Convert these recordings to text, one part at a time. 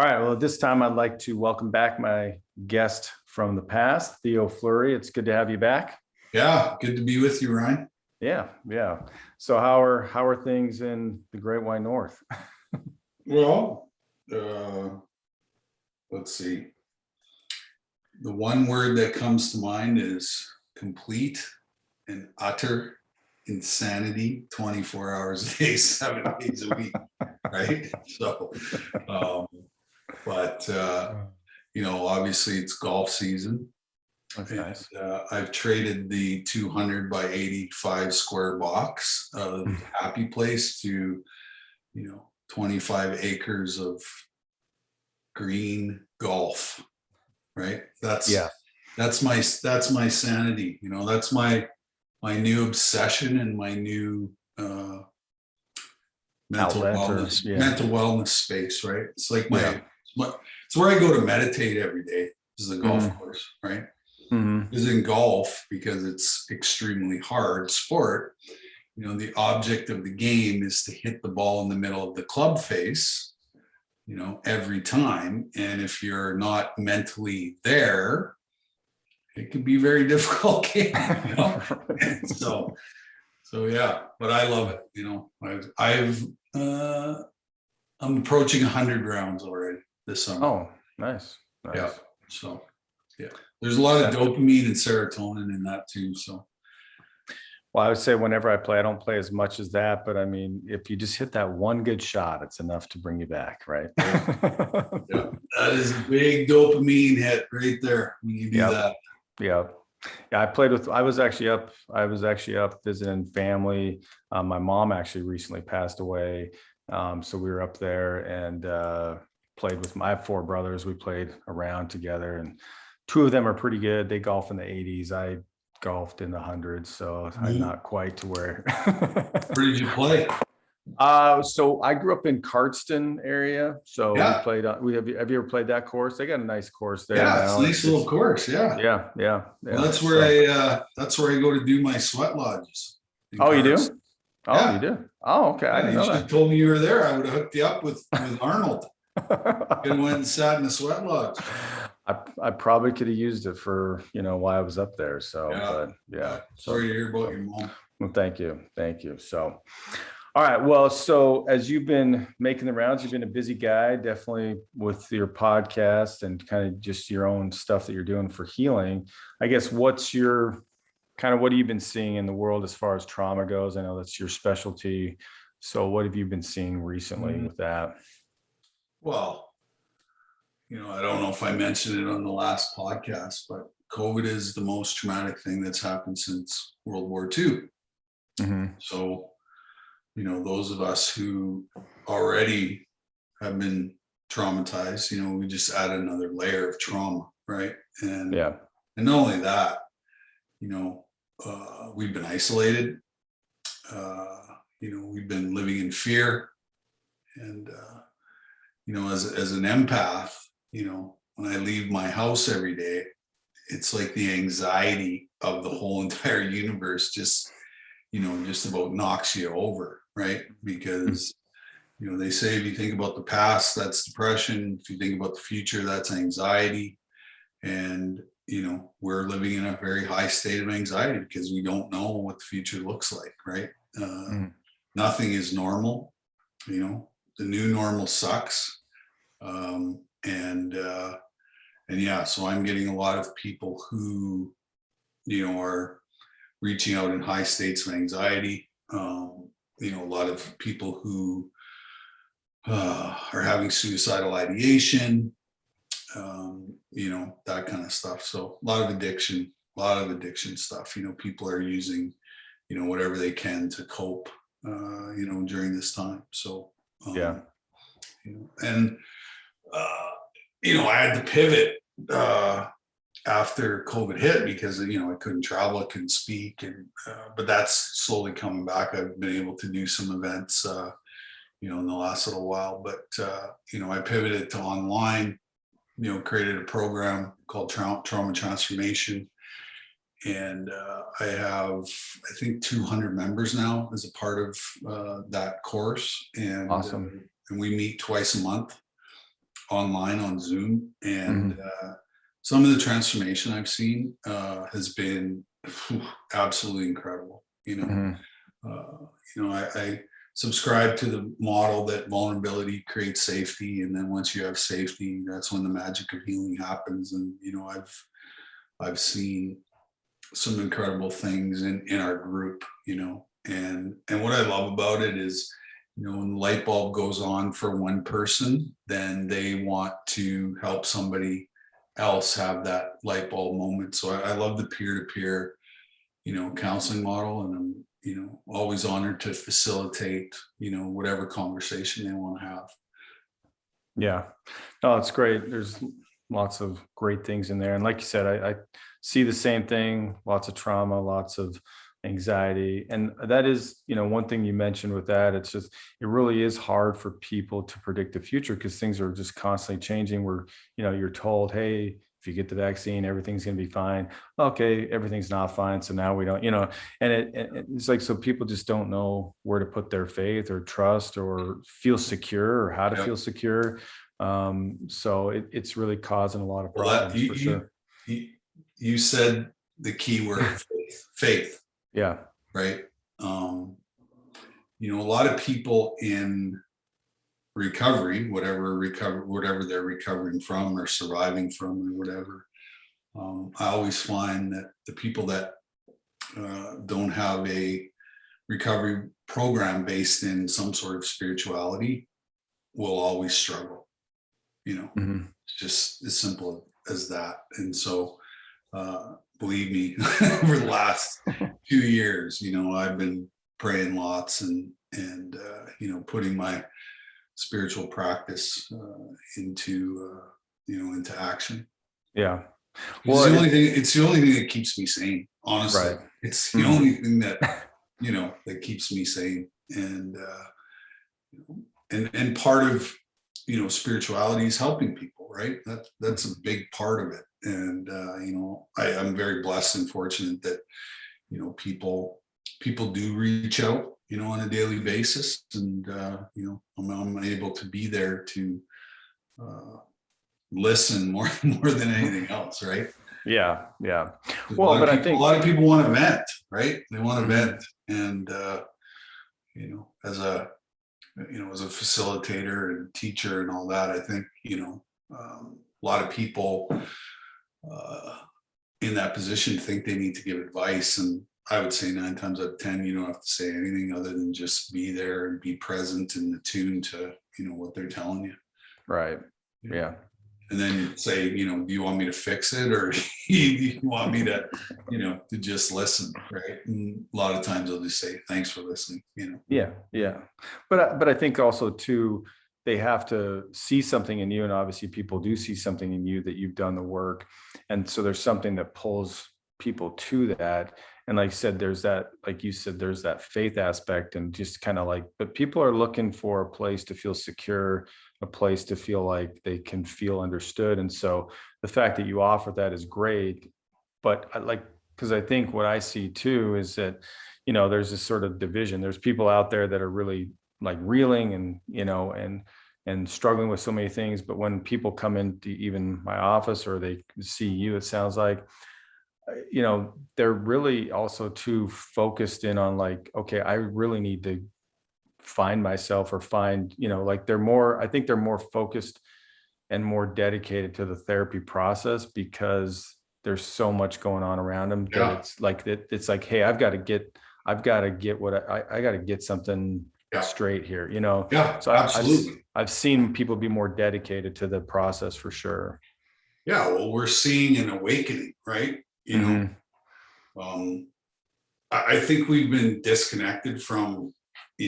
All right. Well, at this time, I'd like to welcome back my guest from the past, Theo Fleury. It's good to have you back. Yeah, good to be with you, Ryan. Yeah. So how are things in the Great White North? Well, uh, let's see. The one word that comes to mind is complete and utter insanity, 24 hours a day, 7 days a week, right? So, um, but obviously it's golf season. That's And nice. I've traded the 200 by 85 square box of Happy Place to 25 acres of green golf, right? Yeah. That's my sanity. That's my new obsession and my new Outlet or mental wellness space, right? It's like yeah. it's where I go to meditate every day. This is the golf course, right? Mm-hmm. Because in golf, because it's extremely hard sport, the object of the game is to hit the ball in the middle of the club face, every time. And if you're not mentally there, it can be a very difficult game, So yeah, but I love it. I'm approaching 100 rounds already this summer. Oh, nice. Yeah. So yeah, there's a lot of dopamine and serotonin in that too. So. Well, I would say whenever I play, I don't play as much as that, but I mean, if you just hit that one good shot, it's enough to bring you back, right? Yeah, that is a big dopamine hit right there when you do that. Yeah. I was actually up visiting family. My mom actually recently passed away. So we were up there and played with I have four brothers. We played around together, and two of them are pretty good. They golf in the 80s. I golfed in the hundreds, so I'm not quite to where. Where did you play? So I grew up in Cardston area. So yeah. We played. Have you ever played that course? They got a nice course there. Yeah, it's a nice little course. Yeah. Well, that's where I go to do my sweat lodges. Oh, you do? Oh, yeah. you do? Oh, okay. I didn't know that. You should have told me you were there. I would have hooked you up with Arnold. And went and sat in the sweat lodge. I probably could have used it for while I was up there. So, but yeah. Sorry to hear about your mom. Well, thank you. So, all right. Well, so as you've been making the rounds, you've been a busy guy, definitely with your podcast and kind of just your own stuff that you're doing for healing. I guess what have you been seeing in the world as far as trauma goes? I know that's your specialty. So what have you been seeing recently with that? Well, I don't know if I mentioned it on the last podcast, but COVID is the most traumatic thing that's happened since World War II. Mm-hmm. So, those of us who already have been traumatized, we just add another layer of trauma, right? And not only that, we've been isolated. We've been living in fear, and as an empath, when I leave my house every day, it's like the anxiety of the whole entire universe just about knocks you over, right? Because they say if you think about the past, that's depression. If you think about the future, that's anxiety. And we're living in a very high state of anxiety because we don't know what the future looks like, right? Nothing is normal. The new normal sucks. So I'm getting a lot of people who, are reaching out in high states of anxiety. A lot of people who are having suicidal ideation, that kind of stuff. So a lot of addiction stuff. People are using, whatever they can to cope, during this time. So, I had to pivot after COVID hit because I couldn't travel, I couldn't speak, and but that's slowly coming back. I've been able to do some events, in the last little while, but I pivoted to online. Created a program called Trauma Transformation, and I have, I think, 200 members now as a part of that course, and awesome. And we meet twice a month. online on Zoom, and Mhm. some of the transformation I've seen has been absolutely incredible. Mhm. I subscribe to the model that vulnerability creates safety, and then once you have safety, that's when the magic of healing happens. And I've seen some incredible things in our group, and what I love about it is, when the light bulb goes on for one person, then they want to help somebody else have that light bulb moment. So I love the peer-to-peer, counseling model, and I'm, always honored to facilitate, whatever conversation they want to have. Yeah. No, it's great. There's lots of great things in there. And like you said, I see the same thing, lots of trauma, lots of anxiety. And that is, one thing you mentioned with that, it's just, it really is hard for people to predict the future because things are just constantly changing where, you're told, hey, if you get the vaccine, everything's going to be fine. Okay, everything's not fine. So now we don't, it's like, so people just don't know where to put their faith or trust or feel secure or how to Yep. feel secure. So it's really causing a lot of Well, that problems for sure. you you said the key word, faith, Yeah. right? Um, a lot of people in recovery, whatever they're recovering from or surviving from or whatever. I always find that the people that don't have a recovery program based in some sort of spirituality will always struggle. Mhm. It's just as simple as that. And so, believe me, over the last 2 years, I've been praying lots putting my spiritual practice into action. Yeah. It's Well, the only thing. It's the only thing that keeps me sane. Honestly, right. it's the Mhm. only thing that keeps me sane. And part of spirituality is helping people, right? That's a big part of it. And I'm very blessed and fortunate that people do reach out on a daily basis, and I'm able to be there to uh, listen more than anything else, right? Yeah. Yeah. 'Cause Well, but I a think, lot of people want to vent, right? They want to mhm, vent, and you know as a as a facilitator and teacher and all that, I think a lot of people uh, in that position think they need to give advice, and I would say 9 times out of 10 you don't have to say anything other than just be there and be present and attuned to what they're telling you. right. You know, Yeah. and then say, do you want me to fix it, or do you want me to, to just listen, right? And a lot of times I'll just say, thanks for listening. Yeah, yeah. But I think also too, they have to see something in you, and obviously people do see something in you that you've done the work, and so there's something that pulls people to that. And like I said, there's that, like you said, there's that faith aspect, and just kind of like, but people are looking for a place to feel secure, a place to feel like they can feel understood, and so the fact that you offer that is great. But I like, because I think what I see too is that there's this sort of division. There's people out there that are really like reeling and and struggling with so many things, but when people come into even my office or they see you, it sounds like they're really also too focused in on like, okay, I really need to find myself or find, like they're more, I think they're more focused and more dedicated to the therapy process because there's so much going on around them that Yeah, it's like, hey, I've got to get what I got to get something yeah, straight here, yeah, so absolutely. I've seen people be more dedicated to the process for sure. Yeah, well, we're seeing an awakening, right? Hmm. Um, I think we've been disconnected from the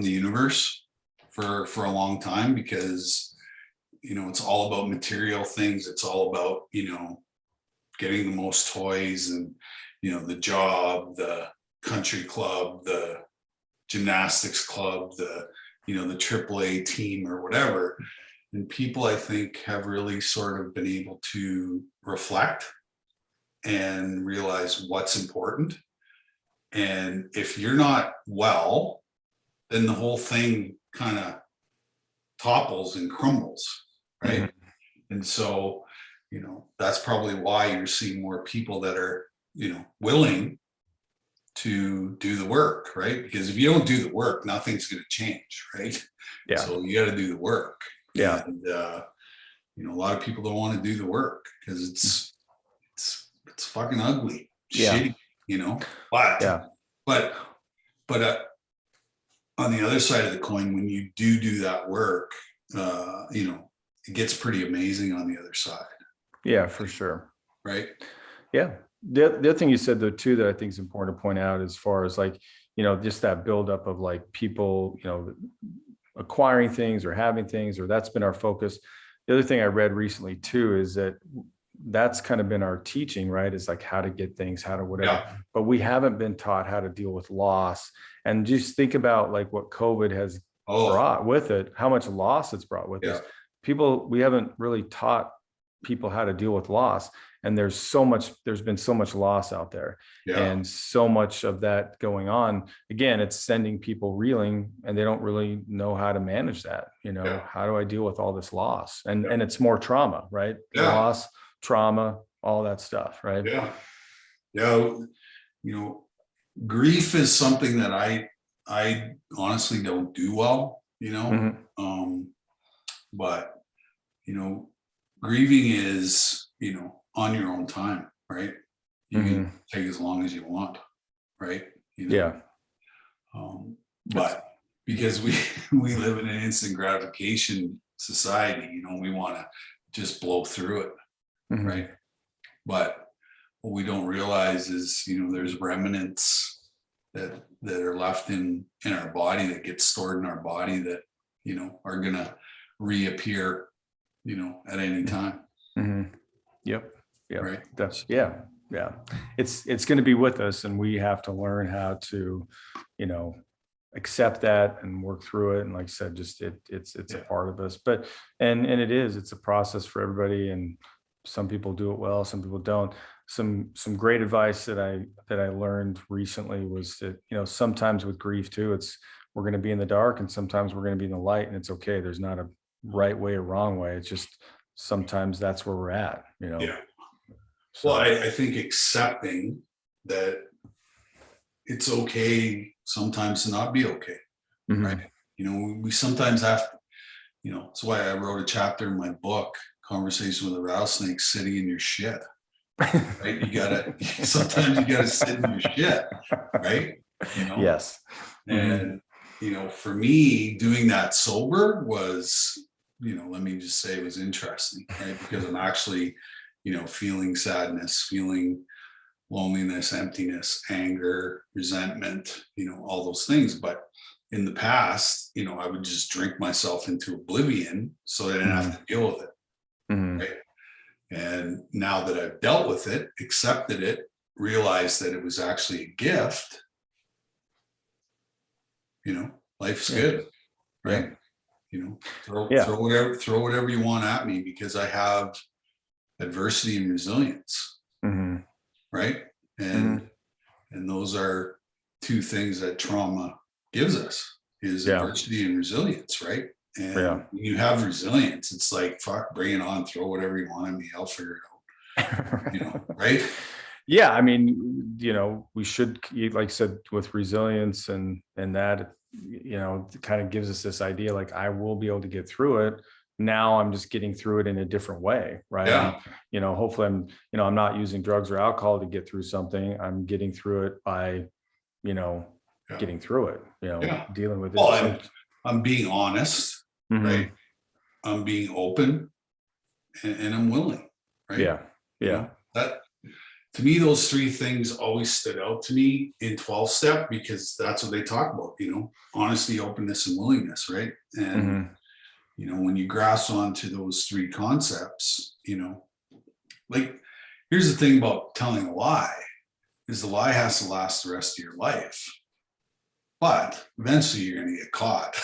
universe for a long time, because it's all about material things. It's all about getting the most toys, and the job, the country club, the gymnastics club, the AAA team or whatever. And people, I think, have really sort of been able to reflect and realize what's important. And if you're not well, then the whole thing kind of topples and crumbles. right? Mhm. And so, that's probably why you're seeing more people that are, willing to do the work, right? Because if you don't do the work, nothing's going to change, right? Yeah. So you got to do the work. Yeah. And, a lot of people don't want to do the work because it's fucking ugly, Yeah. shitty, but, Yeah. but, but on the other side of the coin, when you do that work, it gets pretty amazing on the other side, Yeah, for sure. right? Yeah. The other thing you said though too that I think is important to point out as far as like, just that buildup of like people, acquiring things or having things, or that's been our focus. The other thing I read recently too is that that's kind of been our teaching, right? Is like how to get things, how to whatever, Yeah. but we haven't been taught how to deal with loss. And just think about like what COVID has Oh, brought with it, how much loss it's brought with yeah. us. We haven't really taught people how to deal with loss. And there's been so much loss out there Yeah. and so much of that going on. Again, it's sending people reeling and they don't really know how to manage that. Yeah. How do I deal with all this loss? And it's more trauma, right? Yeah. Loss, trauma, all that stuff, right? Yeah. Yeah. Grief is something that I honestly don't do well, Mhm. but, grieving is, on your own time, right? You can Mhm. take as long as you want, right? Yeah. But because we we live in an instant gratification society, we want to just blow through it, Mhm. right? But what we don't realize is, there's remnants that are left in our body, that get stored in our body, that are gonna reappear, at any time, Mhm. Yep. Yep. right? Yeah. Yeah. It's going to be with us and we have to learn how to, you know, accept that and work through it. And like I said, just it's a Yeah. part of us, but, it's a process for everybody. And some people do it well, some people don't. Some great advice that I learned recently was that, sometimes with grief too, we're going to be in the dark and sometimes we're going to be in the light, and it's okay. There's not a right way or wrong way. It's just sometimes that's where we're at. Yeah. Well, So I think accepting that it's okay sometimes to not be okay, right? mhm. We sometimes have, that's why I wrote a chapter in my book, Conversation with a Rattlesnake, sitting in your shit, right? Sometimes you gotta sit in your shit, right? You know, Yes. Mhm. and, for me, doing that sober was, let me just say it was interesting, right? Because I'm actually, feeling sadness, feeling loneliness, emptiness, anger, resentment, all those things. But in the past, I would just drink myself into oblivion so I didn't have Mhm. to deal with it. Mhm. Right. And now that I've dealt with it, accepted it, realized that it was actually a gift, life's Yeah. good. Yeah. Right. Throw Yeah. whatever you want at me because I have adversity and resilience. Mhm. Right. And Mhm. And those are two things that trauma gives us, is Yeah. adversity and resilience, right? Yeah. And when you have resilience, it's like, fuck, bring it on, throw whatever you want at me, I'll figure it out, right? Yeah, I mean, we should, like I said, with resilience and that, it kind of gives us this idea like I will be able to get through it. Now I'm just getting through it in a different way, right? Yeah. Hopefully I'm not using drugs or alcohol to get through something. I'm getting through it by, you know, Yeah. getting through it, Yeah. dealing with Well, it. So, I'm being honest, right? mhm. I'm being open and I'm willing, right? Yeah, yeah. That to me, those three things always stood out to me in 12 step because that's what they talk about, honesty, openness, and willingness, right? And Mhm. when you grasp onto those three concepts, like here's the thing about telling a lie is the lie has to last the rest of your life. But eventually you're gonna get caught,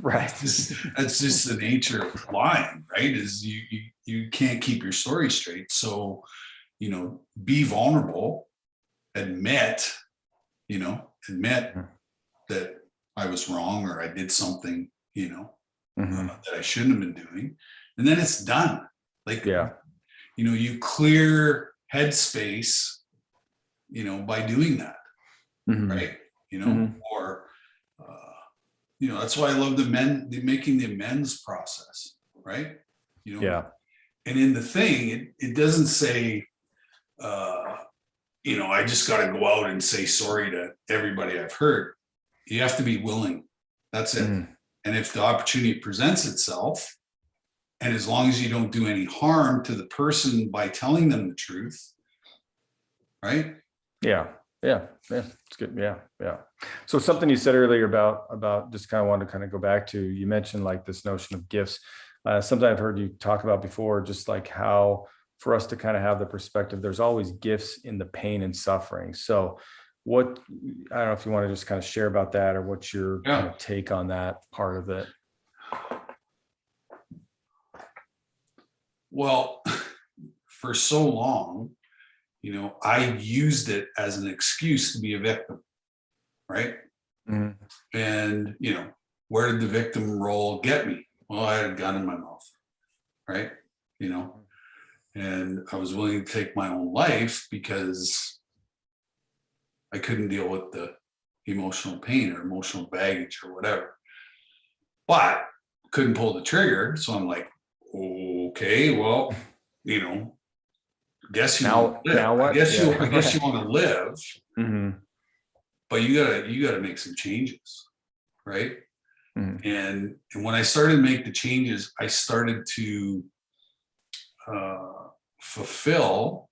Right. That's just the nature of lying, right? Is you can't keep your story straight. So, be vulnerable, admit, admit Mhm. that I was wrong or I did something, that I shouldn't have been doing. And then it's done. Like, Yeah. you clear headspace, by doing that. Mhm. Right. Mhm. Or, that's why I love making the amends process. Right. Yeah. And in the thing, it doesn't say, I just got to go out and say sorry to everybody I've hurt. You have to be willing. That's it. Mhm. And if the opportunity presents itself, and as long as you don't do any harm to the person by telling them the truth, right? Yeah. Yeah. Yeah. It's good. Yeah. Yeah. So something you said earlier about just kind of wanted to kind of go back to, you mentioned like this notion of gifts. Something I've heard you talk about before, just like how for us to kind of have the perspective, there's always gifts in the pain and suffering. So what, I don't know if you want to just kind of share about that, or what's your kind Yeah. of take on that part of it? Well, for so long, I used it as an excuse to be a victim, right? Mhm. And, where did the victim role get me? Well, I had a gun in my mouth, right? And I was willing to take my own life because I couldn't deal with the emotional pain or emotional baggage or whatever. But couldn't pull the trigger. So I'm like, okay, well, guess you want to live. Now I what? guess you I guess Yeah. you want to live, Mhm. but you gotta make some changes, right? Mhm. And when I started to make the changes, I started to fulfill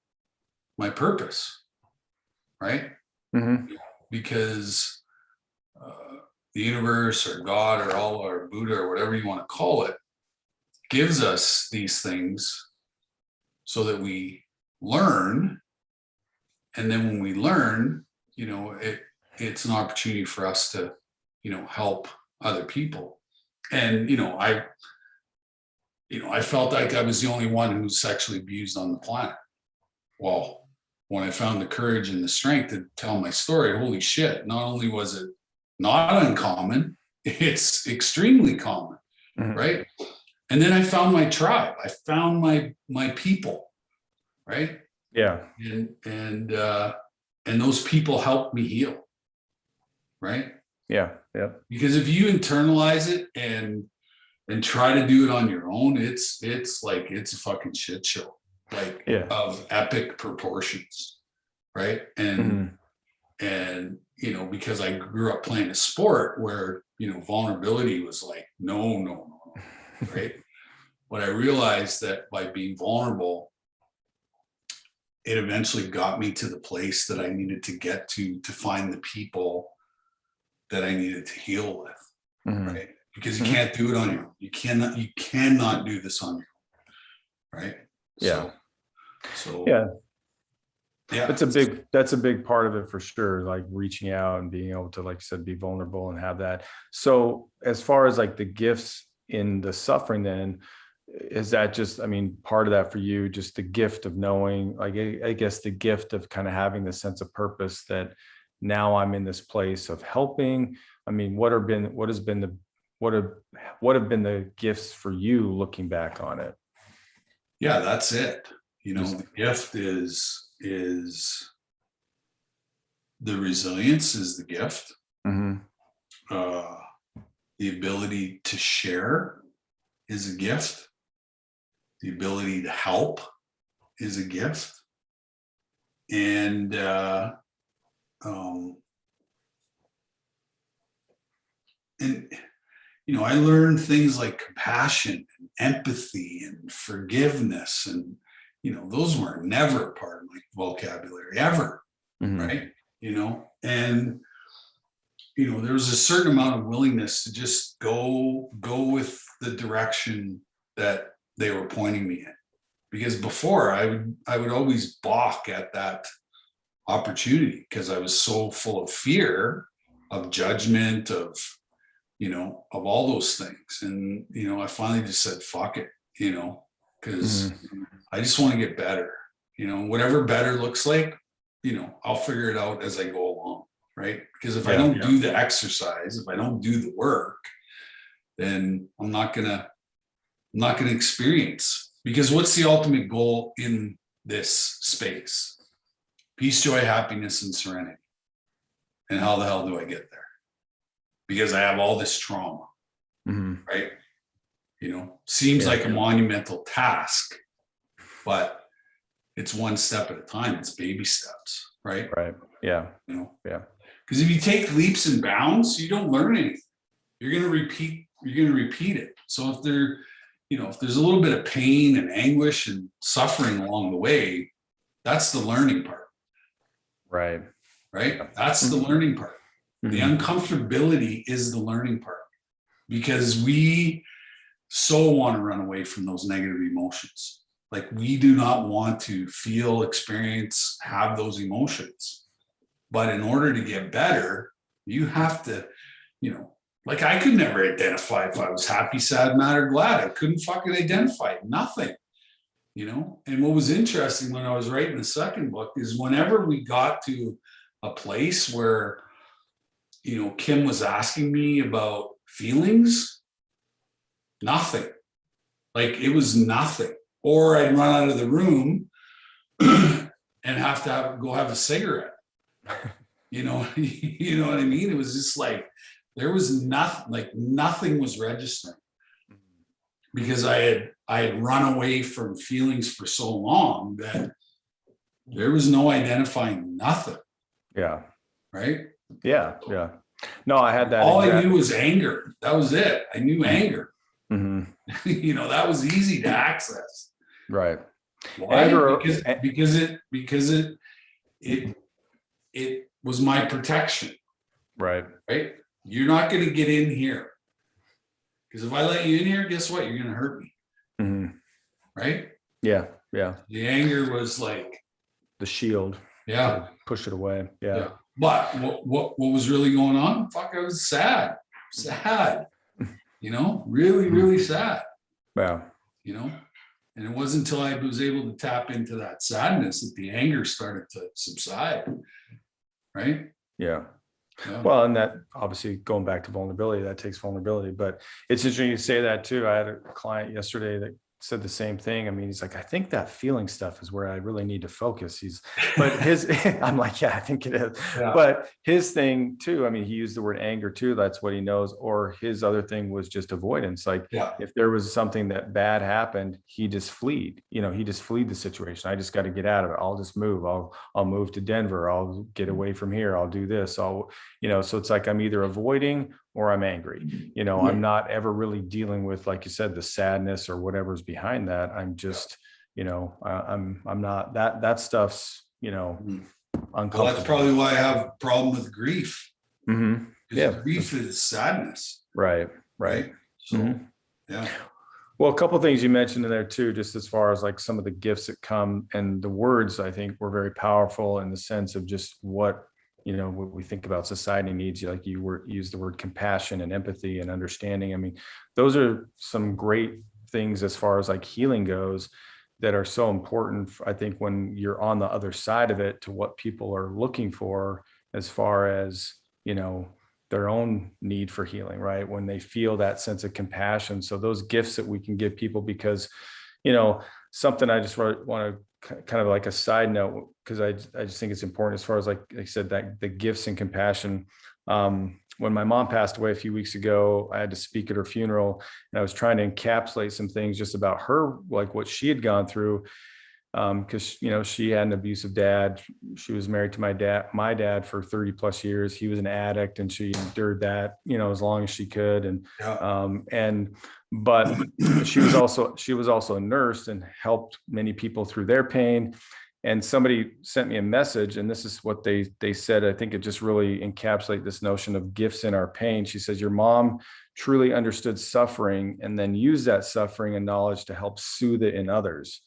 my purpose, right? Mhm. Because the universe or God or all or Buddha or whatever you want to call it gives us these things so that we learn. And then when we learn, it's an opportunity for us to, help other people. And, I felt like I was the only one who was sexually abused on the planet. Well, when I found the courage and the strength to tell my story, holy shit, not only was it not uncommon, it's extremely common, Mhm. right? And then I found my tribe. I found my people, right? Yeah. And those people helped me heal, right? Yeah. Yeah. Because if you internalize it and try to do it on your own, it's a fucking shit show, like Yeah. of epic proportions, right? Mhm. And because I grew up playing a sport where vulnerability was like no, right? But I realized that by being vulnerable, it eventually got me to the place that I needed to get to find the people that I needed to heal with, Mhm. right? Because you Mhm. can't do it on your own. You cannot do this on your own, right? Yeah. So Yeah. yeah, That's a big part of it for sure. Like reaching out and being able to, like you said, be vulnerable and have that. So as far as like the gifts in the suffering, then is that just, I mean, part of that for you, just the gift of knowing, like, I guess the gift of kind of having the sense of purpose that now I'm in this place of helping. I mean, what have, what have been the gifts for you looking back on it? yeah, that's it. Just, The gift is the resilience is the gift. mhm. Uh, the ability to share is a gift. The ability to help is a gift. And um, and I learned things like compassion and empathy and forgiveness, and those were never part of my vocabulary ever, Mhm. right? And there was a certain amount of willingness to just go with the direction that they were pointing me in, because before I would always balk at that opportunity because I was so full of fear of judgment, of all those things. And I finally just said fuck it, because Mhm. I just want to get better. Whatever better looks like, I'll figure it out as I go along, right? Because if I Yeah. don't do the exercise, if I don't do the work, then I'm not gonna experience, because what's the ultimate goal in this space? Peace, joy, happiness, and serenity. And how the hell do I get there? Because I have all this trauma, right? Seems like a monumental task, but it's one step at a time. It's baby steps, right? Right. Yeah. Yeah. Because if you take leaps and bounds, you don't learn anything. You're going to repeat it. So if there's a little bit of pain and anguish and suffering along the way, that's the learning part. Right. Right. That's the learning part. The uncomfortability is the learning part, because we so want to run away from those negative emotions. Like, we do not want to feel, experience, have those emotions. But in order to get better, you have to, like, I could never identify if I was happy, sad, mad, or glad. I couldn't fucking identify it. Nothing. And what was interesting when I was writing the second book is whenever we got to a place where, Kim was asking me about feelings, nothing. Like, it was nothing. Or I'd run out of the room and have to go have a cigarette. You know what I mean? It was just like, there was nothing, like nothing was registering, because I had run away from feelings for so long that there was no identifying nothing. Yeah. Right. Yeah. Yeah. No, I had that. All I knew was anger. That was it. I knew anger. That was easy to access. Right. Why? Anger, because it was my protection. Right. Right. You're not going to get in here, because if I let you in here, guess what? You're going to hurt me. Right. Yeah. Yeah. The anger was like the shield. Yeah. Push it away. Yeah. But what was really going on? Fuck, I was sad. Really, really sad. Yeah. And it wasn't until I was able to tap into that sadness that the anger started to subside. Right. Yeah. Well, and that obviously, going back to vulnerability, that takes vulnerability, but it's interesting you say that too. I had a client yesterday that said the same thing. I mean, he's like, I think that feeling stuff is where I really need to focus. I'm like, yeah, I think it is. Yeah. But his thing too, I mean, he used the word anger too. That's what he knows. Or his other thing was just avoidance. Like, if there was something that bad happened, he just fled, he just fled the situation. I just got to get out of it. I'll just move. I'll move to Denver. I'll get away from here. I'll do this. So it's like, I'm either avoiding or I'm angry. I'm not ever really dealing with, like you said, the sadness or whatever's behind that. I'm just, I'm not that stuff's, uncomfortable. Well, that's probably why I have a problem with grief. Yeah. Grief is sadness. Right. So, yeah. Well, a couple of things you mentioned in there too, just as far as like some of the gifts that come, and the words, I think, were very powerful in the sense of just what we think about society needs. Like you use the word compassion and empathy and understanding. I mean, those are some great things as far as like healing goes, that are so important, I think, when you're on the other side of it, to what people are looking for as far as, their own need for healing, right? When they feel that sense of compassion. So those gifts that we can give people, because, something I just want to kind of like a side note, because I just think it's important as far as like I said, that the gifts and compassion. When my mom passed away a few weeks ago, I had to speak at her funeral, and I was trying to encapsulate some things just about her, like what she had gone through. Because, she had an abusive dad. She was married to my dad for 30 plus years. He was an addict, and she endured that, as long as she could. But she was also a nurse and helped many people through their pain. And somebody sent me a message, and this is what they said. I think it just really encapsulates this notion of gifts in our pain. She says, your mom truly understood suffering and then used that suffering and knowledge to help soothe it in others.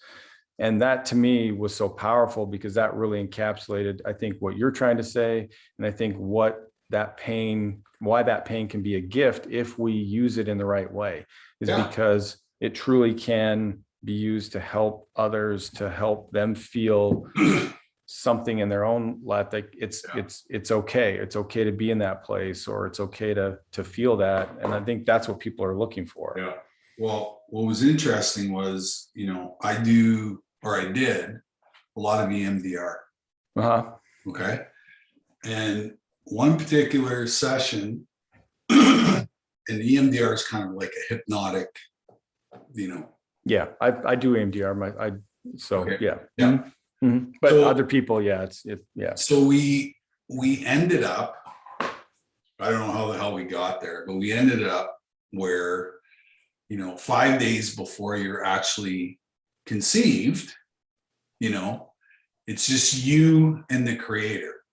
And that to me was so powerful, because that really encapsulated, I think, what you're trying to say. And I think why that pain can be a gift if we use it in the right way, is because it truly can be used to help others, to help them feel something in their own life that it's okay. It's okay to be in that place, or it's okay to feel that. And I think that's what people are looking for. Yeah. Well, what was interesting was, I did a lot of EMDR. Uh-huh. Okay. And one particular session, and EMDR is kind of like a hypnotic, Yeah, I do EMDR. Okay. Yeah. Yeah. But So- other people, yeah. So we ended up, I don't know how the hell we got there, but we ended up where, 5 days before you're actually conceived, it's just you and the creator,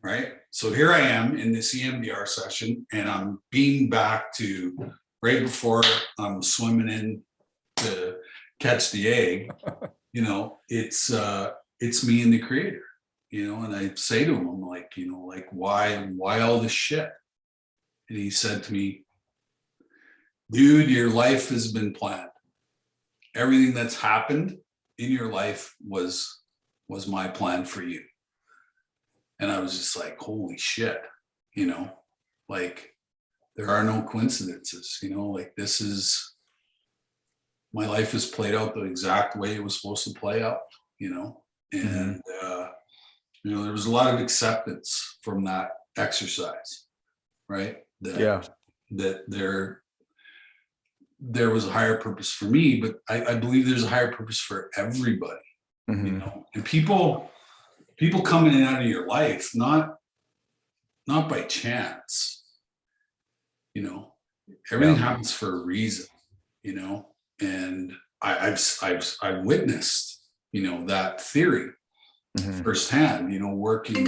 right? So here I am in this EMDR session, and I'm beamed back to right before I'm swimming in to catch the egg. It's me and the creator, and I say to him, I'm like, why all this shit? And he said to me, dude, your life has been planned. Everything that's happened in your life was my plan for you. And I was just like, holy shit, like there are no coincidences, like this is, my life is played out the exact way it was supposed to play out, and, there was a lot of acceptance from that exercise, right? That there was a higher purpose for me, but I believe there's a higher purpose for everybody, and people coming in and out of your life, not by chance, everything happens for a reason, and I've witnessed, that theory firsthand, working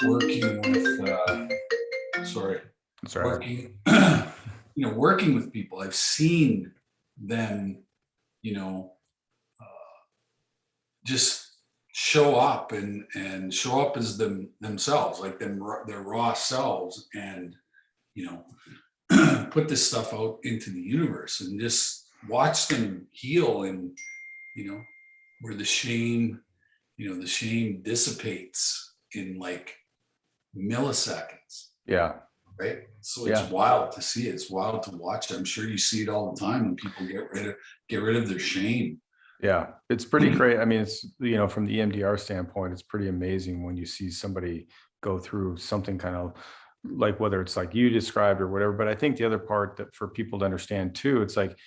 with, sorry. That's right. Working, working with people. I've seen them, just show up and show up as themselves, like their raw selves, and put this stuff out into the universe, and just watch them heal, and where the shame dissipates in like milliseconds. Yeah. Right. So it's wild to see it. It's wild to watch. I'm sure you see it all the time when people get rid of their shame. Yeah, it's pretty great. I mean, it's, from the EMDR standpoint, it's pretty amazing when you see somebody go through something kind of like, whether it's like you described or whatever. But I think the other part that for people to understand too, it's like,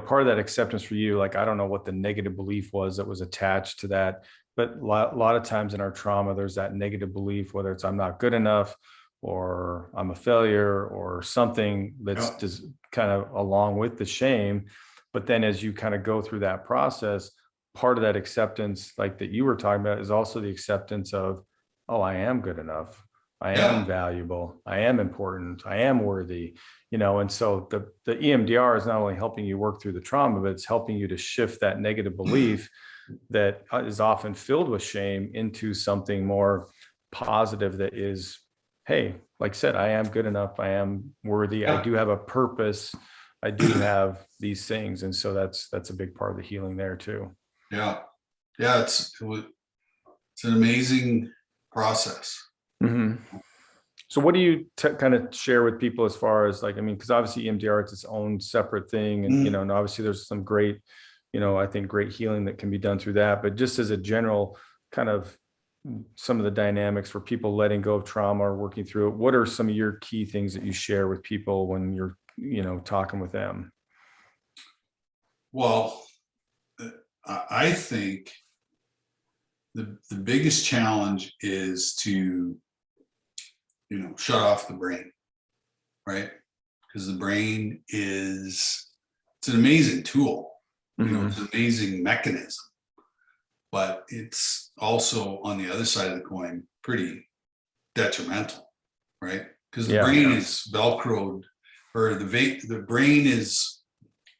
part of that acceptance for you, like, I don't know what the negative belief was that was attached to that, but a lot of times in our trauma, there's that negative belief, whether it's I'm not good enough, or I'm a failure, or something that's just kind of along with the shame. But then as you kind of go through that process, part of that acceptance, like that you were talking about, is also the acceptance of, oh, I am good enough. I am valuable. I am important. I am worthy, and so the EMDR is not only helping you work through the trauma, but it's helping you to shift that negative belief that is often filled with shame into something more positive that is, hey, like I said, I am good enough. I am worthy. I do have a purpose. I do have these things. And so that's a big part of the healing there too. Yeah. Yeah. It's an amazing process. So what do you kind of share with people as far as like, I mean, because obviously EMDR, it's its own separate thing. And, and obviously there's some great, I think great healing that can be done through that. But just as a general kind of some of the dynamics for people letting go of trauma or working through it, what are some of your key things that you share with people when you're, talking with them? Well, I think the biggest challenge is to, shut off the brain, right? Because the brain it's an amazing tool, it's an amazing mechanism, but it's also, on the other side of the coin, pretty detrimental, right? Because the brain is velcroed, or the brain is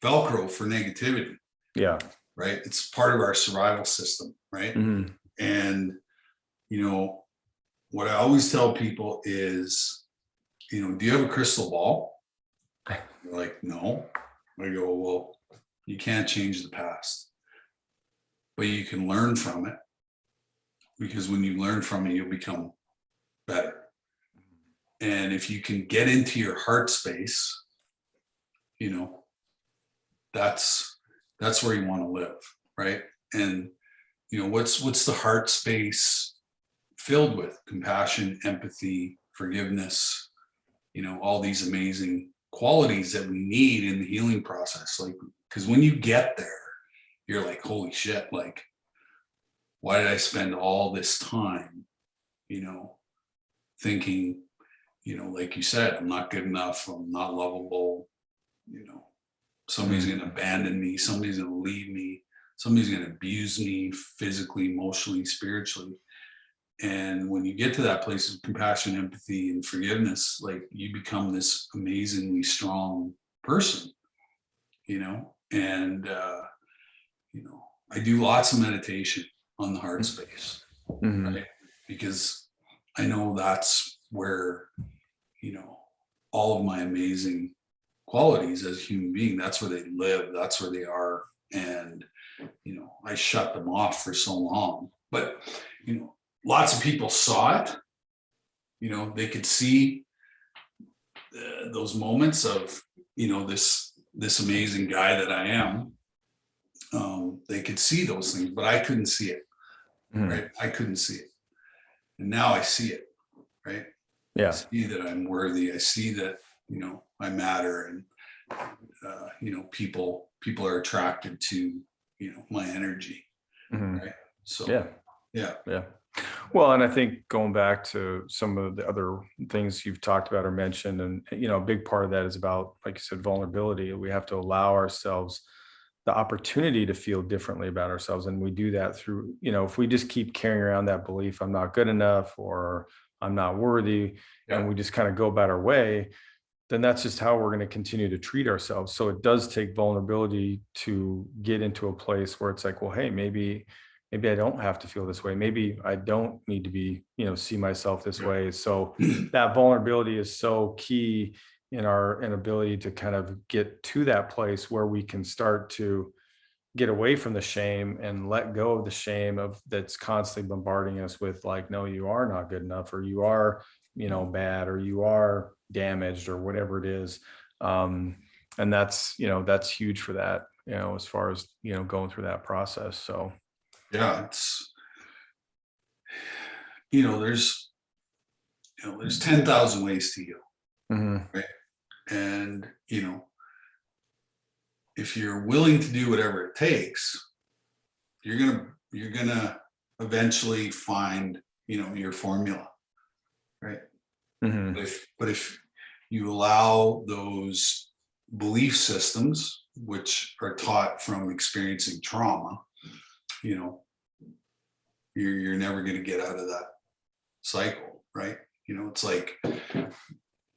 Velcro for negativity. Yeah. Right. It's part of our survival system. Right. And, what I always tell people is, do you have a crystal ball? They're like, no. I go, well, you can't change the past. but you can learn from it, because when you learn from it, you'll become better. And if you can get into your heart space, you know, that's where you want to live, right? And you know, what's the heart space filled with? Compassion, empathy, forgiveness, you know, all these amazing qualities that we need in the healing process. Like, because when you get there, you're like, holy shit, like, why did I spend all this time, you know, thinking, you know, like you said, I'm not good enough, I'm not lovable, you know, somebody's going to abandon me, somebody's going to leave me, somebody's going to abuse me physically, emotionally, spiritually. And when you get to that place of compassion, empathy, and forgiveness, like, you become this amazingly strong person, you know. And you know, I do lots of meditation on the heart space, right? Because I know that's where, you know, all of my amazing qualities as a human being, that's where they live, that's where they are. And you know, I shut them off for so long, but you know, lots of people saw it. You know, they could see those moments of, you know, this amazing guy that I am. They could see those things, but I couldn't see it. Right? I couldn't see it, and now I see it. Right? Yeah. I see that I'm worthy. I see that, you know, I matter, and you know, people are attracted to, you know, my energy. Right? So yeah. Well, and I think going back to some of the other things you've talked about or mentioned, and you know, a big part of that is about, like you said, vulnerability. We have to allow ourselves the opportunity to feel differently about ourselves, and we do that through, you know, if we just keep carrying around that belief, I'm not good enough or I'm not worthy, and we just kind of go about our way, then that's just how we're going to continue to treat ourselves. So it does take vulnerability to get into a place where it's like, well, hey, maybe I don't have to feel this way. Maybe I don't need to be, you know, see myself this way. So that vulnerability is so key in our inability to kind of get to that place where we can start to get away from the shame and let go of the shame of that's constantly bombarding us with, like, no, you are not good enough, or you are, you know, bad, or you are damaged, or whatever it is. And that's, you know, that's huge for that, you know, as far as, you know, going through that process. So Yeah, it's, you know, there's 10,000 ways to heal, right? And you know, if you're willing to do whatever it takes, you're gonna eventually find, you know, your formula, right? But if you allow those belief systems, which are taught from experiencing trauma, you know, you're never going to get out of that cycle, right? You know, it's like,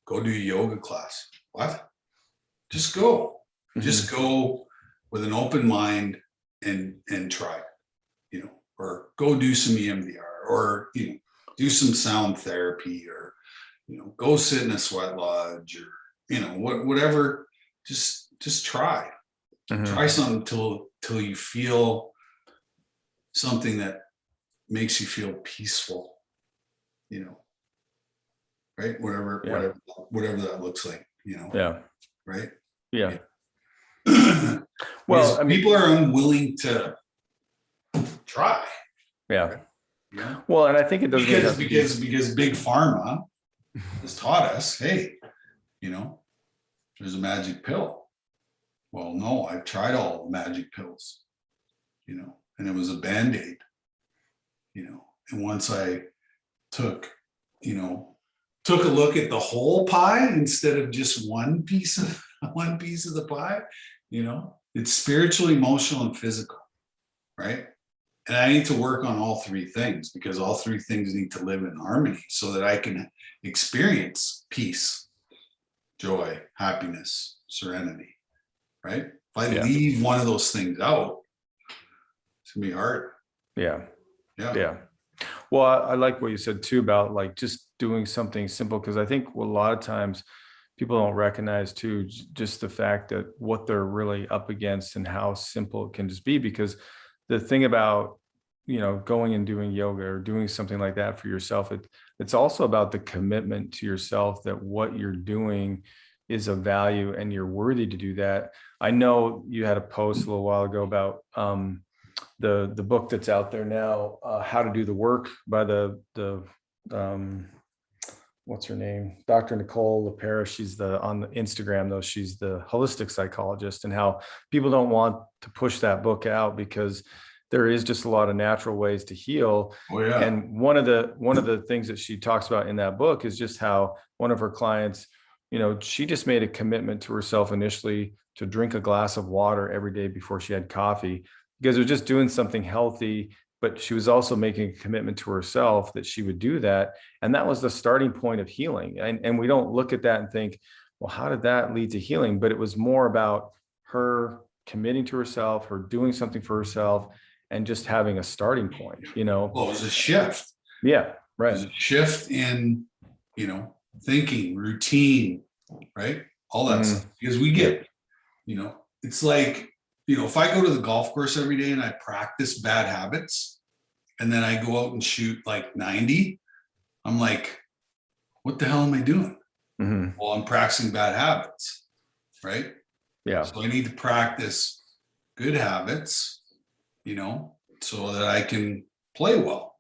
go do a yoga class. What? Just go. Just go with an open mind and try it, you know, or go do some EMDR, or, you know, do some sound therapy, or, you know, go sit in a sweat lodge, or, you know, whatever. Just try. Try something till you feel something that makes you feel peaceful, you know, right? Whatever that looks like, you know. yeah, Right? yeah. Well, I mean, people are unwilling to try. yeah. You know? Well, and I think it doesn't because big pharma has taught us, hey, you know, there's a magic pill. Well, no, I've tried all the magic pills, you know, and it was a band-aid, you know. And once I took a look at the whole pie instead of just one piece of the pie, you know, it's spiritual, emotional, and physical, right? And I need to work on all three things, because all three things need to live in harmony so that I can experience peace, joy, happiness, serenity, right? If I leave one of those things out, it's gonna be hard. Yeah. Yeah. Well, I like what you said too about, like, just doing something simple, because I think a lot of times people don't recognize too just the fact that what they're really up against and how simple it can just be, because the thing about, going and doing yoga or doing something like that for yourself, it's also about the commitment to yourself that what you're doing is of value and you're worthy to do that. I know you had a post a little while ago about the book that's out there now, How to Do the Work, by the what's her name? Dr. Nicole LaPera. She's on the Instagram though. She's the holistic psychologist, and how people don't want to push that book out because there is just a lot of natural ways to heal. Oh yeah. And one of the things that she talks about in that book is just how one of her clients, she just made a commitment to herself initially to drink a glass of water every day before she had coffee, because it was just doing something healthy. But she was also making a commitment to herself that she would do that. And that was the starting point of healing. And we don't look at that and think, well, how did that lead to healing? But it was more about her committing to herself, her doing something for herself, and just having a starting point, Well, it was a shift. Yeah, It right. was a shift in, thinking, routine, right? All that stuff. Because we get, it's like, if I go to the golf course every day and I practice bad habits and then I go out and shoot like 90, I'm like, what the hell am I doing? Well, I'm practicing bad habits, right? Yeah. So I need to practice good habits, so that I can play well,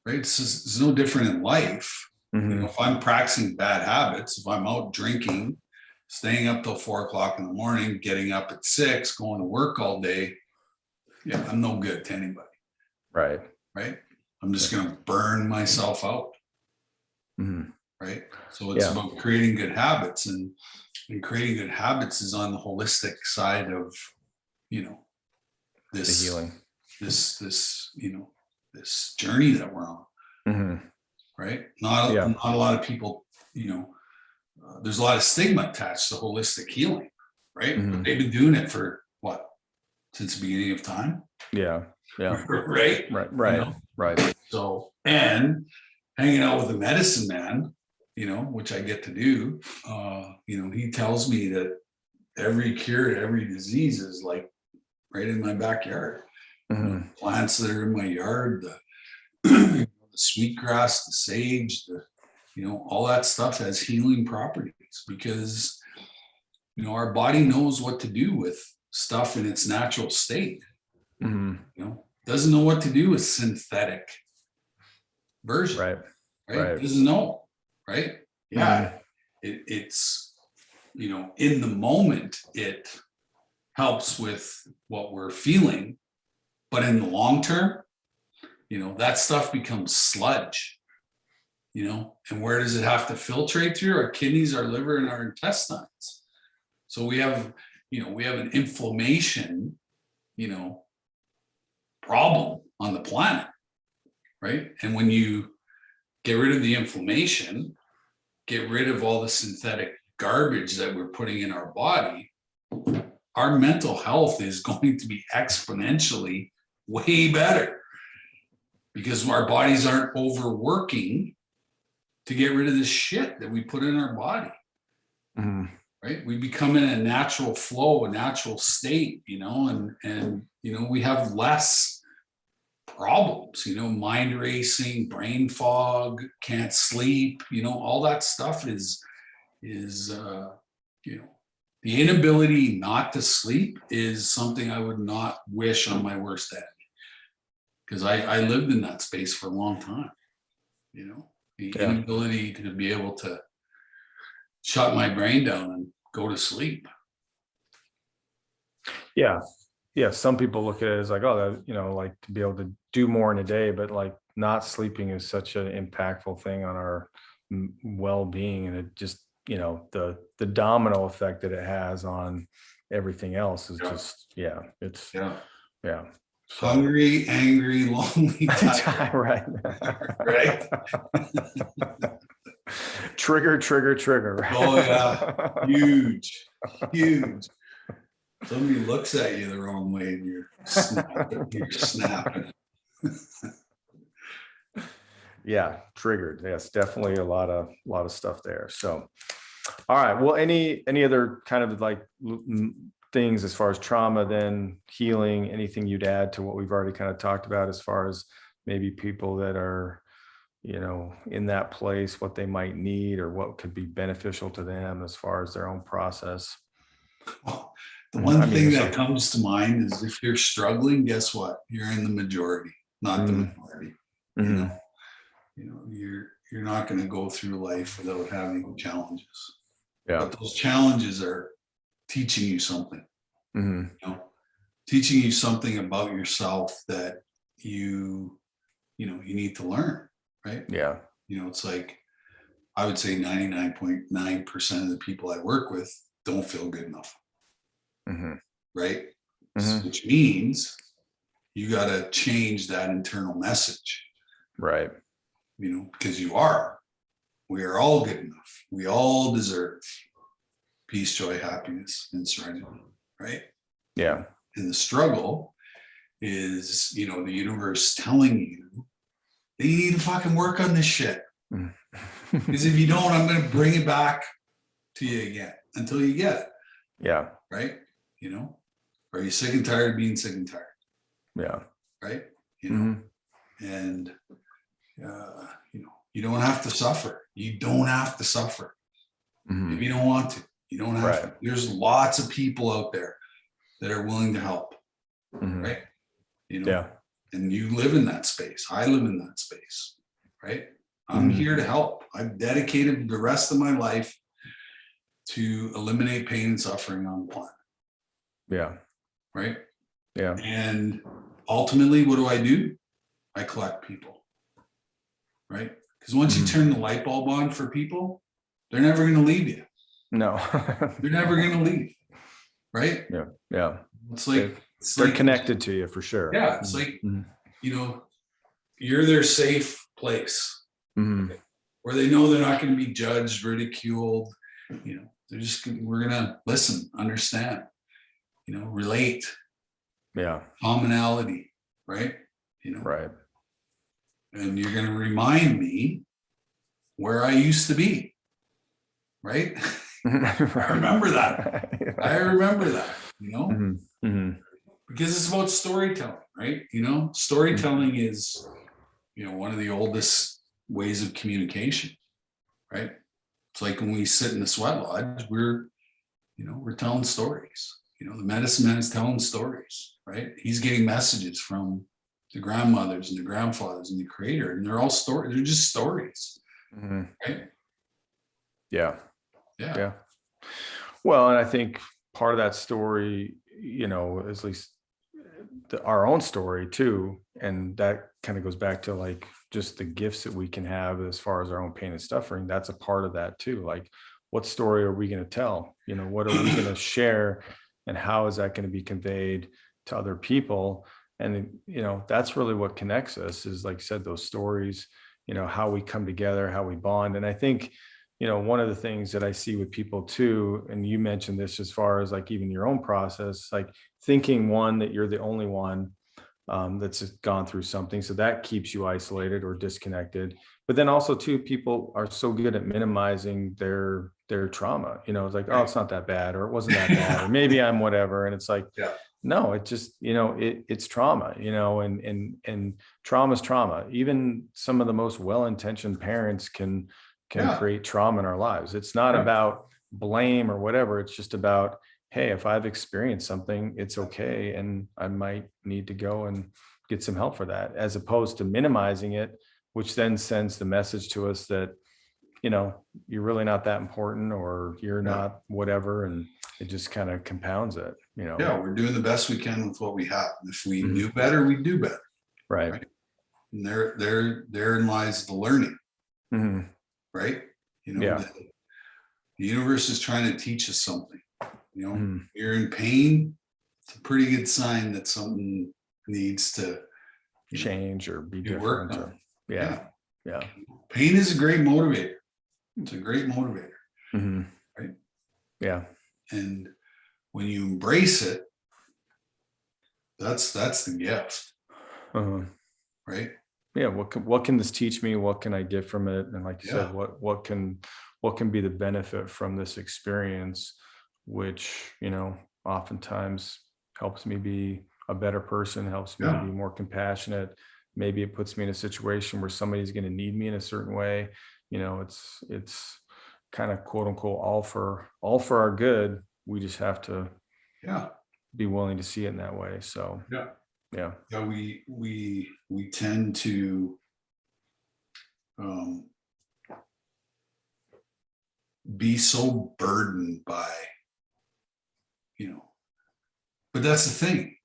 right? It's no different in life. If I'm practicing bad habits, if I'm out drinking, staying up till 4 o'clock in the morning, getting up at 6, going to work all day, yeah, I'm no good to anybody. Right. Right. I'm just going to burn myself out. Right. So it's about creating good habits, and creating good habits is on the holistic side of, this the healing, this journey that we're on. Right. Not a lot of people, there's a lot of stigma attached to holistic healing, right? But they've been doing it for what? Since the beginning of time? Yeah. Yeah. Right? Right. So, and hanging out with a medicine man, which I get to do, he tells me that every cure to every disease is like right in my backyard. Plants that are in my yard, the sweetgrass, the sage, all that stuff has healing properties, because our body knows what to do with stuff in its natural state. Doesn't know what to do with synthetic version. Right. Doesn't know. Right. Yeah. It's in the moment it helps with what we're feeling, but in the long term, that stuff becomes sludge. And where does it have to filtrate through? Our kidneys, our liver, and our intestines. So we have an inflammation, problem on the planet, right? And when you get rid of the inflammation, get rid of all the synthetic garbage that we're putting in our body, our mental health is going to be exponentially way better, because our bodies aren't overworking to get rid of this shit that we put in our body. Right. We become in a natural flow, a natural state, and we have less problems, mind racing, brain fog, can't sleep, all that stuff is the inability not to sleep is something I would not wish on my worst enemy, because I lived in that space for a long time. The inability to be able to shut my brain down and go to sleep. Yeah. Some people look at it as like, oh, like to be able to do more in a day, but like not sleeping is such an impactful thing on our well-being. And it just, the domino effect that it has on everything else is just, it's. So. Hungry, angry, lonely, tired. Right. Right. Trigger. Right? Oh yeah, huge. Somebody looks at you the wrong way and you're snapping. Yeah, triggered. Yes, definitely a lot of stuff there. So, all right. Well, any other kind of like things as far as trauma, then healing, anything you'd add to what we've already kind of talked about as far as maybe people that are, in that place, what they might need or what could be beneficial to them as far as their own process? Well, the one I mean, thing there's that some, comes to mind is if you're struggling, guess what? You're in the majority, not the mm, minority. You know, mhm, you're not going to go through life without having challenges. yeah, But those challenges are teaching you something, mhm, teaching you something about yourself that you need to learn, right? yeah, It's like I would say 99.9% of the people I work with don't feel good enough, mhm, right? mhm, Which means you got to change that internal message, right, because we are all good enough. We all deserve peace, joy, happiness, and serenity, right? yeah, And the struggle is, the universe telling you that you need to fucking work on this shit. mm. Because if you don't, I'm going to bring it back to you again until you get it, Yeah, right? Are you sick and tired of being sick and tired, yeah, right? mhm, And you don't have to suffer. You don't have to suffer if mhm, you don't want to. You don't have right, to. There's lots of people out there that are willing to help, mhm, right? yeah, And you live in that space. I live in that space, right? I'm mhm, here to help. I've dedicated the rest of my life to eliminate pain and suffering on the planet, yeah, right? yeah, And ultimately, what do? I collect people, right? Because once you mhm, turn the light bulb on for people, they're never going to leave you. no, They're never going to leave, right? yeah, yeah, It's they're, like it's they're like connected to you for sure. yeah, it's like Mhm, you know, you're their safe place mhm, where they know they're not going to be judged, ridiculed. They're just we're going to listen, understand, relate, yeah, commonality, right? right, And you're going to remind me where I used to be, right? I right, remember that. I remember that, mhm, mhm, because it's about storytelling, right? Storytelling is, one of the oldest ways of communication, right? It's like when we sit in the sweat lodge, we're telling stories. The medicine man is telling stories, right? He's getting messages from the grandmothers and the grandfathers and the creator, and they're all stories. They're just stories, mhm, right? yeah, Yeah. yeah. Well, and I think part of that story, at least our own story too, and that kind of goes back to like just the gifts that we can have as far as our own pain and suffering. That's a part of that too. Like, what story are we going to tell? What are we going to share, and how is that going to be conveyed to other people? And that's really what connects us, is like you said, those stories. How we come together, how we bond. And I think one of the things that I see with people too, and you mentioned this as far as like even your own process, like thinking one, that you're the only one that's gone through something. So that keeps you isolated or disconnected. But then also too, people are so good at minimizing their trauma. It's like, oh, Right. it's not that bad, or it wasn't that bad, or maybe I'm whatever. And it's like, Yeah. no, it just, it's trauma, and trauma is trauma. Even some of the most well-intentioned parents can Yeah. create trauma in our lives. It's not Yeah. about blame or whatever. It's just about, hey, if I've experienced something, it's okay. And I might need to go and get some help for that, as opposed to minimizing it, which then sends the message to us that, you're really not that important, or you're Yeah. not whatever. And it just kind of compounds it, Yeah. We're doing the best we can with what we have. And if we Mhm. knew better, we'd do better. Right. Right. And therein lies the learning, Mhm. right? Yeah. The universe is trying to teach us something. Mhm. You're in pain. It's a pretty good sign that something needs to, Change or be be worked different, on. or yeah. Yeah. Yeah. Pain is a great motivator. It's a great motivator, Mhm. right? Yeah. And when you embrace it, that's the gift, Uh-huh. right? Yeah, what can this teach me? What can I get from it? And like you Yeah. said, what can be the benefit from this experience, which oftentimes helps me be a better person, helps me to be Yeah. more compassionate. Maybe it puts me in a situation where somebody's going to need me in a certain way. It's kind of quote unquote all for our good. We just have to Yeah. be willing to see it in that way. So Yeah. yeah. Yeah. We tend to um, be so burdened by, but that's the thing,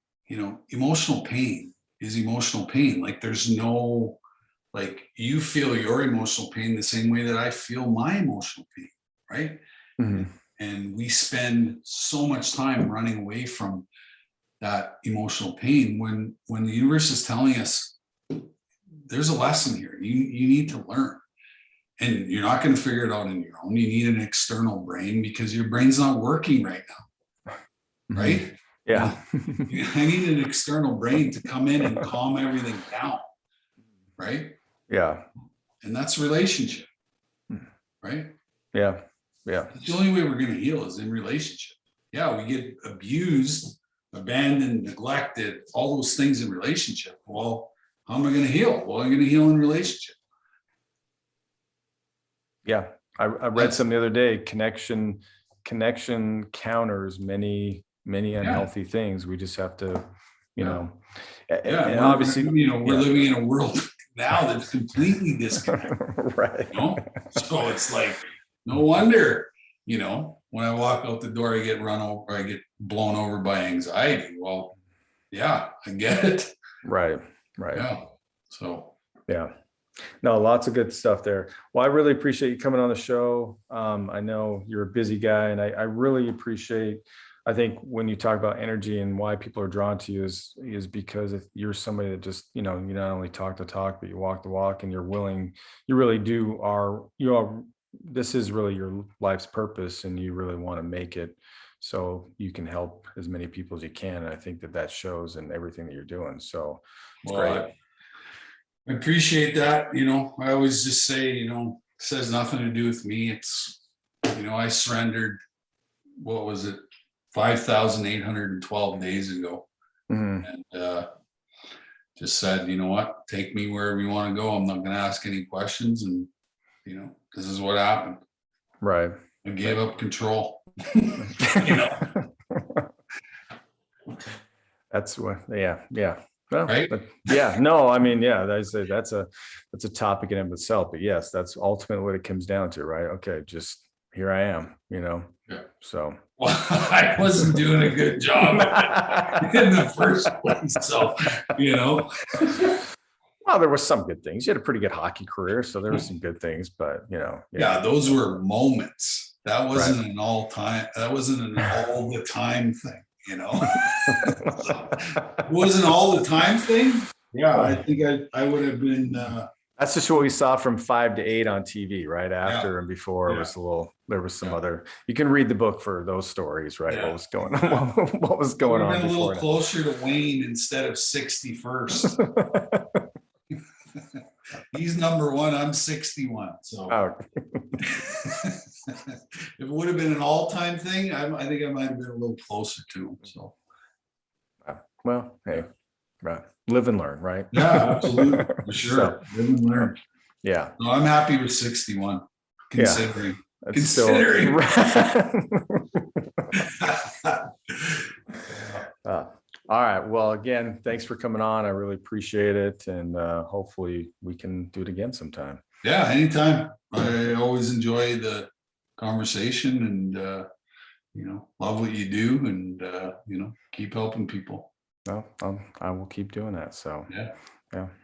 emotional pain is emotional pain. Like there's no, like you feel your emotional pain the same way that I feel my emotional pain, right? Mhm. And we spend so much time running away from that emotional pain when the universe is telling us there's a lesson here. You need to learn. And you're not going to figure it out on your own. You need an external brain because your brain's not working right now, Mhm. right? Yeah. I need an external brain to come in and calm everything down, right? Yeah. And that's relationship, Hmm. right? Yeah. Yeah. The only way we're going to heal is in relationship. Yeah, we get abused, abandoned, neglected, all those things in relationship. Well, how am I going to heal? Well, I'm going to heal in relationship. Yeah. I read That's, some the other day, connection counters many yeah, unhealthy things. We just have to, you yeah, know, yeah. and And obviously, we're yeah. living in a world now that's completely disconnected. Right. So it's like, no wonder, when I walk out the door, I get run over, I get blown over by anxiety. Well, yeah, I get it. Right. Right. Yeah. So, Yeah. No, lots of good stuff there. Well, I really appreciate you coming on the show. I know you're a busy guy, and I really appreciate. I think when you talk about energy and why people are drawn to you is because if you're somebody that just you not only talk the talk, but you walk the walk, and you're willing. You really do are. This is really your life's purpose, and you really want to make it so you can help as many people as you can. And I think that shows in everything that you're doing. So it's well, great. I appreciate that. I always just say, it says nothing to do with me. It's, I surrendered, what was it, 5,812 days ago. Mhm. And just said, you know what, take me wherever you want to go. I'm not going to ask any questions. And, this is what happened. Right. I gave up control. That's what, yeah. Well, Right? but yeah, no, I mean, yeah, I say that's a topic in and of itself. But yes, that's ultimately what it comes down to, right? Okay, just here I am, Yeah. So Well, I wasn't doing a good job in the first place. So, well, there was some good things. You had a pretty good hockey career, so there were some good things, but yeah, those were moments. That right. wasn't an all time. That wasn't an all the time thing. So, it wasn't all the time thing. Yeah, I think I would have been. That's just what we saw from 5 to 8 on TV, right? After Yeah, and before yeah, was there was some yeah, other, you can read the book for those stories, right? What yeah. was going on, what was I would going have on been a little before closer to Wayne instead of 61st. that. He's number one. I'm 61. So Oh, if it would have been an all time thing, I think I might have been a little closer to him. So. well, hey, right. Live and learn, right? Yeah, absolutely. For sure. So, Live and learn. yeah. No, I'm happy with 61, considering. Yeah. That's Considering. All right. Well, again, thanks for coming on. I really appreciate it. And hopefully we can do it again sometime. Yeah, anytime. I always enjoy the conversation and, love what you do and, keep helping people. No, I will keep doing that. So, Yeah. yeah.